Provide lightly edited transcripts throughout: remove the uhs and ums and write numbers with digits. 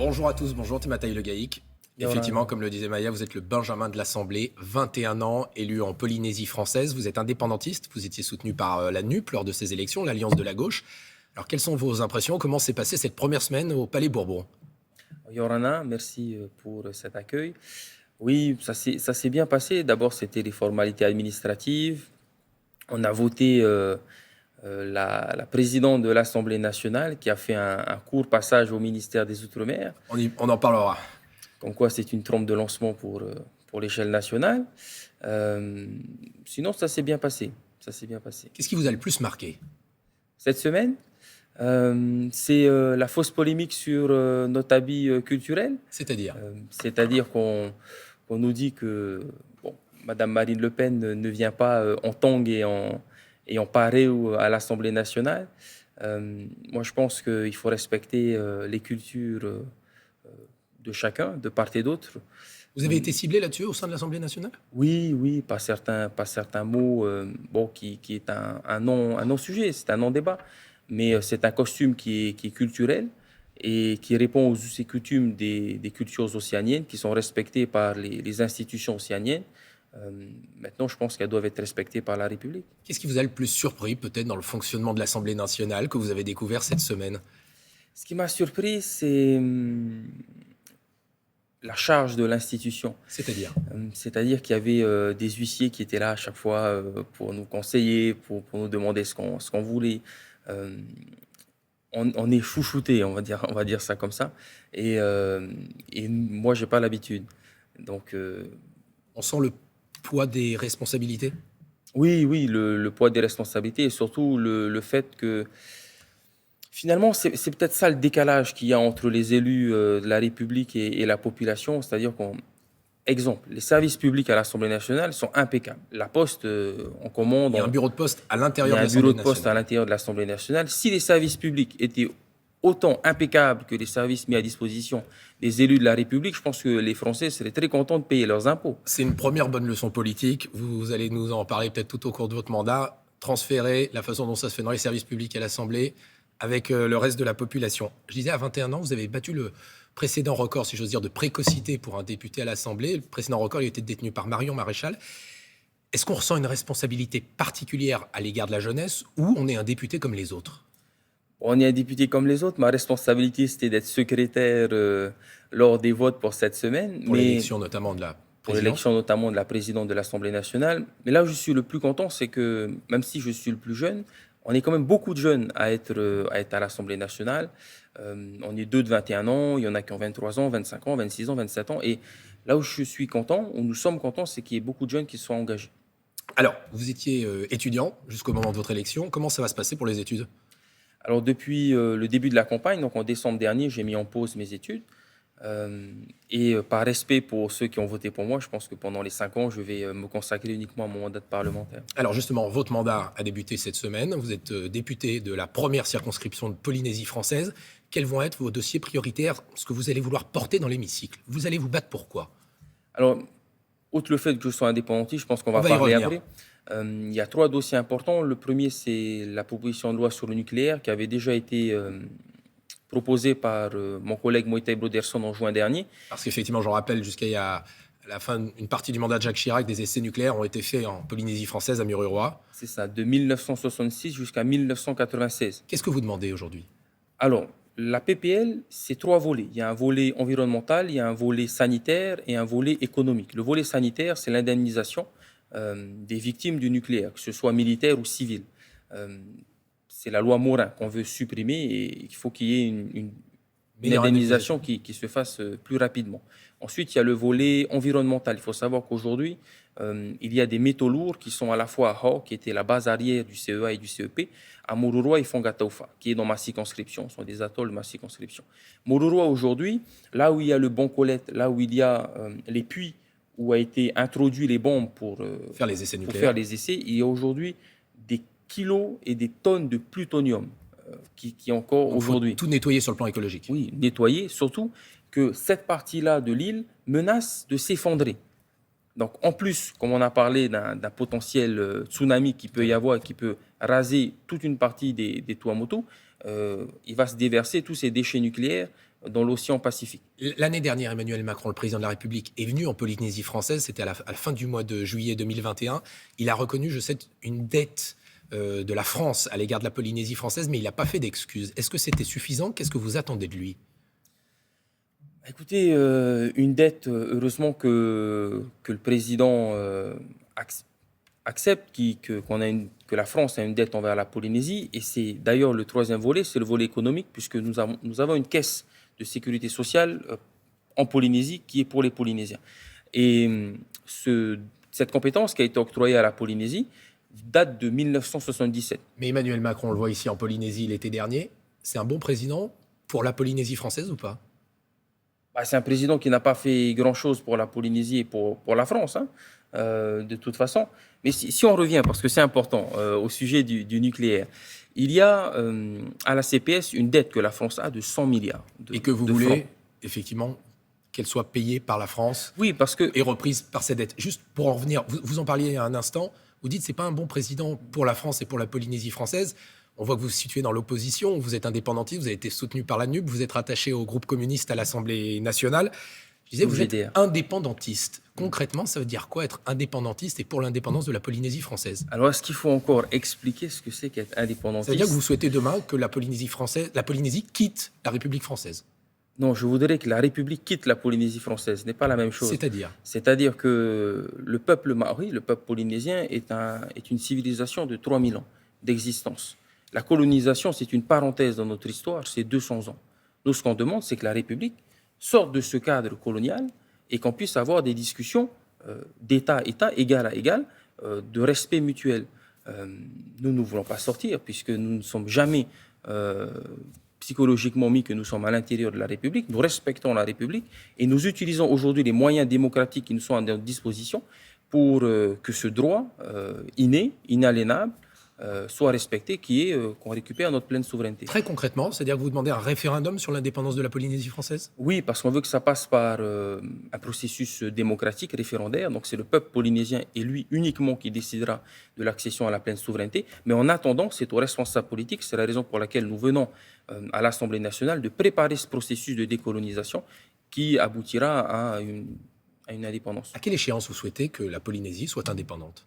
Bonjour à tous, bonjour Timataï Le Gaïc. Effectivement, comme le disait Maya, vous êtes le Benjamin de l'Assemblée, 21 ans, élu en Polynésie française. Vous êtes indépendantiste, vous étiez soutenu par la NUP lors de ces élections, l'Alliance de la gauche. Alors, quelles sont vos impressions? Comment s'est passée cette première semaine au Palais Bourbon? Yorana, merci pour cet accueil. Oui, ça s'est bien passé. D'abord, c'était les formalités administratives. On a voté la présidente de l'Assemblée nationale qui a fait un court passage au ministère des Outre-mer. On en parlera. Comme quoi, c'est une trompe de lancement pour l'échelle nationale. Euh, Sinon, ça s'est bien passé. Ça s'est bien passé. Qu'est-ce qui vous a le plus marqué? Cette semaine, c'est la fausse polémique sur notre habit culturel. C'est-à-dire? C'est-à-dire qu'on nous dit que bon, Madame Marine Le Pen ne vient pas en tongs et en paré à l'Assemblée nationale. Moi, je pense qu'il faut respecter les cultures de chacun, de part et d'autre. Vous avez été ciblé là-dessus au sein de l'Assemblée nationale? Oui, oui, pas certains mots bon, qui est un non-sujet, c'est un non-débat. Mais c'est un costume qui est culturel et qui répond aux us et coutumes des cultures océaniennes qui sont respectées par les institutions océaniennes. Euh, Maintenant, je pense qu'elles doivent être respectées par la République. Qu'est-ce qui vous a le plus surpris, peut-être, dans le fonctionnement de l'Assemblée nationale que vous avez découvert cette semaine? Ce qui m'a surpris, c'est la charge de l'institution. C'est-à-dire? C'est-à-dire qu'il y avait des huissiers qui étaient là à chaque fois pour nous conseiller, pour nous demander ce qu'on voulait. Euh, on est chouchouté, on va dire ça comme ça. Et moi, j'ai pas l'habitude. Donc, On sent le poids des responsabilités? oui, oui, le poids des responsabilités et surtout le fait que finalement, c'est peut-être ça le décalage qu'il y a entre les élus de la République et la population. C'est-à-dire qu'on, exemple, les services publics à l'Assemblée nationale sont impeccables. La Poste, on commande, Il y a un bureau de poste à il y l'intérieur a de un bureau l'Assemblée de poste à nationale. l'intérieur de l'Assemblée nationale. Si les services publics étaient autant impeccables que les services mis à disposition des élus de la République, je pense que les Français seraient très contents de payer leurs impôts. C'est une première bonne leçon politique. Vous allez nous en parler peut-être tout au cours de votre mandat. Transférer la façon dont ça se fait dans les services publics à l'Assemblée avec le reste de la population. Je disais, à 21 ans, vous avez battu le précédent record, si j'ose dire, de précocité pour un député à l'Assemblée. Le précédent record, il était détenu par Marion Maréchal. Est-ce qu'on ressent une responsabilité particulière à l'égard de la jeunesse ou on est un député comme les autres? On est un député comme les autres. Ma responsabilité, c'était d'être secrétaire lors des votes pour cette semaine, Pour mais l'élection notamment de la pour présidence? l'élection notamment de la présidente de l'Assemblée nationale. Mais là où je suis le plus content, c'est que même si je suis le plus jeune, on est quand même beaucoup de jeunes à être à l'Assemblée nationale. On est deux de 21 ans, il y en a qui ont 23 ans, 25 ans, 26 ans, 27 ans. Et là où je suis content, où nous sommes contents, c'est qu'il y ait beaucoup de jeunes qui soient engagés. Alors, vous étiez étudiant jusqu'au moment de votre élection. Comment ça va se passer pour les études? Alors depuis le début de la campagne, donc en décembre dernier, j'ai mis en pause mes études. Et par respect pour ceux qui ont voté pour moi, je pense que pendant les 5 ans, je vais me consacrer uniquement à mon mandat de parlementaire. Alors justement, votre mandat a débuté cette semaine. Vous êtes député de la première circonscription de Polynésie française. Quels vont être vos dossiers prioritaires, ce que vous allez vouloir porter dans l'hémicycle? Vous allez vous battre pour quoi? Alors, outre le fait que je sois indépendantiste, je pense qu'on On va va y parler revenir. après. Il y a trois dossiers importants. Le premier, c'est la proposition de loi sur le nucléaire qui avait déjà été proposée par mon collègue Moïta Broderson en juin dernier. Parce qu'effectivement, j'en rappelle, jusqu'à la fin, une partie du mandat de Jacques Chirac, des essais nucléaires ont été faits en Polynésie française, à Mururoa. C'est ça, de 1966 jusqu'à 1996. Qu'est-ce que vous demandez aujourd'hui? Alors, la PPL, c'est trois volets. Il y a un volet environnemental, il y a un volet sanitaire et un volet économique. Le volet sanitaire, c'est l'indemnisation des victimes du nucléaire, que ce soit militaire ou civil. Euh, c'est la loi Morin qu'on veut supprimer et il faut qu'il y ait une Meilleure indemnisation. indemnisation qui se fasse plus rapidement. Ensuite, il y a le volet environnemental. Il faut savoir qu'aujourd'hui, il y a des métaux lourds qui sont à la fois à Hao, qui était la base arrière du CEA et du CEP, à Mururoa et Fongataufa, qui est dans ma circonscription. Ce sont des atolls de ma circonscription. Mururoa, aujourd'hui, là où il y a le bon Colette, là où il y a les puits où a été introduit les bombes Faire les essais pour faire nucléaires. les essais, il y a aujourd'hui des kilos et des tonnes de plutonium qui encore Donc, il faut aujourd'hui, tout nettoyer sur le plan écologique. oui, nettoyer, surtout que cette partie-là de l'île menace de s'effondrer. Donc, en plus, comme on a parlé d'un potentiel tsunami qui peut y avoir et qui peut raser toute une partie des Tuamotu, il va se déverser tous ces déchets nucléaires dans l'océan Pacifique. L'année dernière, Emmanuel Macron, le président de la République, est venu en Polynésie française. C'était à la fin du mois de juillet 2021. Il a reconnu, je sais, une dette de la France à l'égard de la Polynésie française, mais il n'a pas fait d'excuses. Est-ce que c'était suffisant? Qu'est-ce que vous attendez de lui? Écoutez, une dette, heureusement que le président accepte que la France a une dette envers la Polynésie. Et c'est d'ailleurs le troisième volet, c'est le volet économique, puisque nous avons une caisse de sécurité sociale en Polynésie qui est pour les Polynésiens. Et cette compétence qui a été octroyée à la Polynésie date de 1977. Mais Emmanuel Macron, on le voit ici en Polynésie l'été dernier, c'est un bon président pour la Polynésie française ou pas? C'est un président qui n'a pas fait grand-chose pour la Polynésie et pour la France, hein, de toute façon. Mais si on revient, parce que c'est important, au sujet du nucléaire, il y a à la CPS une dette que la France a de 100 milliards et que vous voulez, francs. effectivement, qu'elle soit payée par la France, oui, parce que, et reprise par cette dette. Juste pour en revenir, vous en parliez il y a un instant, vous dites que ce n'est pas un bon président pour la France et pour la Polynésie française. On voit que vous vous situez dans l'opposition, vous êtes indépendantiste, vous avez été soutenu par la NUP, vous êtes rattaché au groupe communiste à l'Assemblée nationale. Je disais, vous êtes indépendantiste. Concrètement, ça veut dire quoi être indépendantiste et pour l'indépendance de la Polynésie française? Alors, est-ce qu'il faut encore expliquer ce que c'est qu'être indépendantiste? Ça veut dire que vous souhaitez demain que la Polynésie quitte la République française? Non, je voudrais que la République quitte la Polynésie française. Ce n'est pas la même chose. C'est-à-dire que le peuple maori, le peuple polynésien, est une civilisation de 3000 ans d'existence. La colonisation, c'est une parenthèse dans notre histoire, c'est 200 ans. Nous, ce qu'on demande, c'est que la République sorte de ce cadre colonial et qu'on puisse avoir des discussions d'État à État, égal à égal, de respect mutuel. Nous ne voulons pas sortir, puisque nous ne sommes jamais psychologiquement mis que nous sommes à l'intérieur de la République. Nous respectons la République et nous utilisons aujourd'hui les moyens démocratiques qui nous sont à notre disposition pour que ce droit inné, inaliénable, soit respecté, qui est qu'on récupère notre pleine souveraineté. Très concrètement, c'est-à-dire que vous demandez un référendum sur l'indépendance de la Polynésie française? Oui, parce qu'on veut que ça passe par un processus démocratique, référendaire. Donc c'est le peuple polynésien et lui uniquement qui décidera de l'accession à la pleine souveraineté. Mais en attendant, c'est aux responsables politiques, c'est la raison pour laquelle nous venons à l'Assemblée nationale de préparer ce processus de décolonisation qui aboutira à une indépendance. À quelle échéance vous souhaitez que la Polynésie soit indépendante?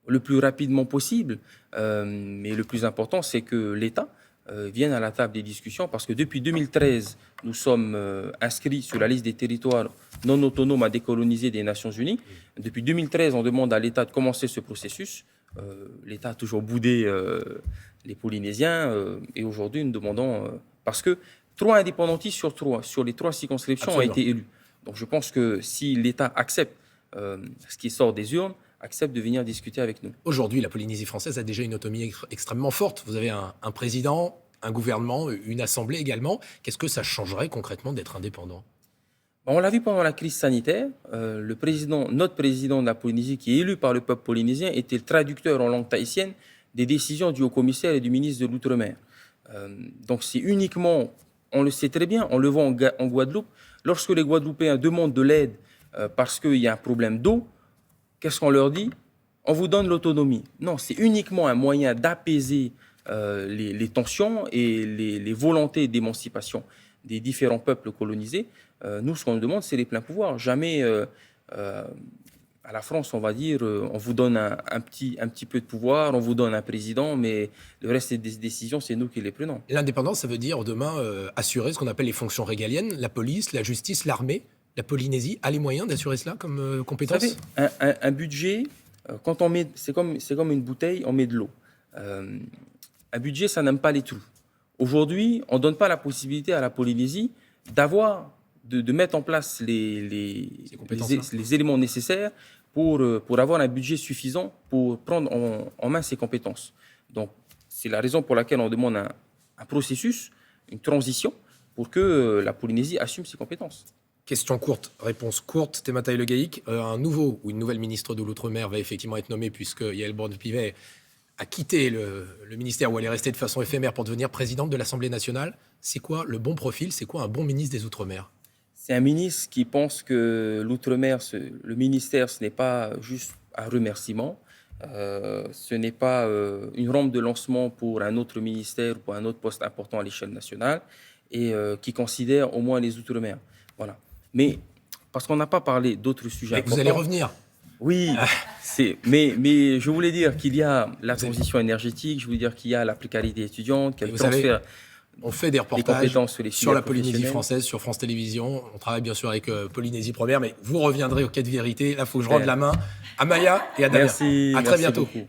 Le plus rapidement possible, mais le plus important, c'est que l'État vienne à la table des discussions, parce que depuis 2013, nous sommes inscrits sur la liste des territoires non autonomes à décoloniser des Nations Unies. Depuis 2013, on demande à l'État de commencer ce processus. L'État a toujours boudé les Polynésiens, et aujourd'hui, nous demandons, parce que 3 indépendantistes sur les 3 circonscriptions Absolument. ont été élus. Donc je pense que si l'État accepte ce qui sort des urnes, accepte de venir discuter avec nous. Aujourd'hui, la Polynésie française a déjà une autonomie extrêmement forte. Vous avez un président, un gouvernement, une assemblée également. Qu'est-ce que ça changerait concrètement d'être indépendant? On l'a vu pendant la crise sanitaire. Notre président de la Polynésie, qui est élu par le peuple polynésien, était le traducteur en langue tahitienne des décisions du haut-commissaire et du ministre de l'Outre-mer. Donc c'est uniquement, on le sait très bien, on le voit en Guadeloupe, lorsque les Guadeloupéens demandent de l'aide parce qu'il y a un problème d'eau, qu'est-ce qu'on leur dit? On vous donne l'autonomie. Non, c'est uniquement un moyen d'apaiser les tensions et les volontés d'émancipation des différents peuples colonisés. Nous, ce qu'on nous demande, c'est les pleins pouvoirs. Jamais, à la France, on va dire, on vous donne un petit peu de pouvoir, on vous donne un président, mais le reste des décisions, c'est nous qui les prenons. L'indépendance, ça veut dire demain assurer ce qu'on appelle les fonctions régaliennes, la police, la justice, l'armée. La Polynésie a les moyens d'assurer cela comme compétence? Vous savez, un budget, quand on met, c'est comme une bouteille, on met de l'eau. Un budget, ça n'aime pas les trous. Aujourd'hui, on ne donne pas la possibilité à la Polynésie de mettre en place les éléments nécessaires pour avoir un budget suffisant pour prendre en main ses compétences. Donc, c'est la raison pour laquelle on demande un processus, une transition, pour que la Polynésie assume ses compétences. Question courte, réponse courte. Temata Le Gaïc, un nouveau ou une nouvelle ministre de l'Outre-mer va effectivement être nommée, puisque Yael Braun-Pivet a quitté le ministère où elle est restée de façon éphémère pour devenir présidente de l'Assemblée nationale. C'est quoi le bon profil? C'est quoi un bon ministre des Outre-mer? C'est un ministre qui pense que l'Outre-mer, le ministère, ce n'est pas juste un remerciement. Ce n'est pas une rampe de lancement pour un autre ministère ou pour un autre poste important à l'échelle nationale et qui considère au moins les Outre-mer. Voilà. Mais parce qu'on n'a pas parlé d'autres sujets Mais importants. vous allez revenir. Oui, mais je voulais dire qu'il y a la transition énergétique, je voulais dire qu'il y a la précarité étudiante, qu'il y a le transfert on fait des reportages compétences sur les sur la filières Polynésie professionnelles. française, sur France Télévisions. On travaille bien sûr avec Polynésie Première, mais vous reviendrez au Quai de Vérité. Là, il faut que je rende la main à Maya et à Damien. Merci, À très merci bientôt. beaucoup.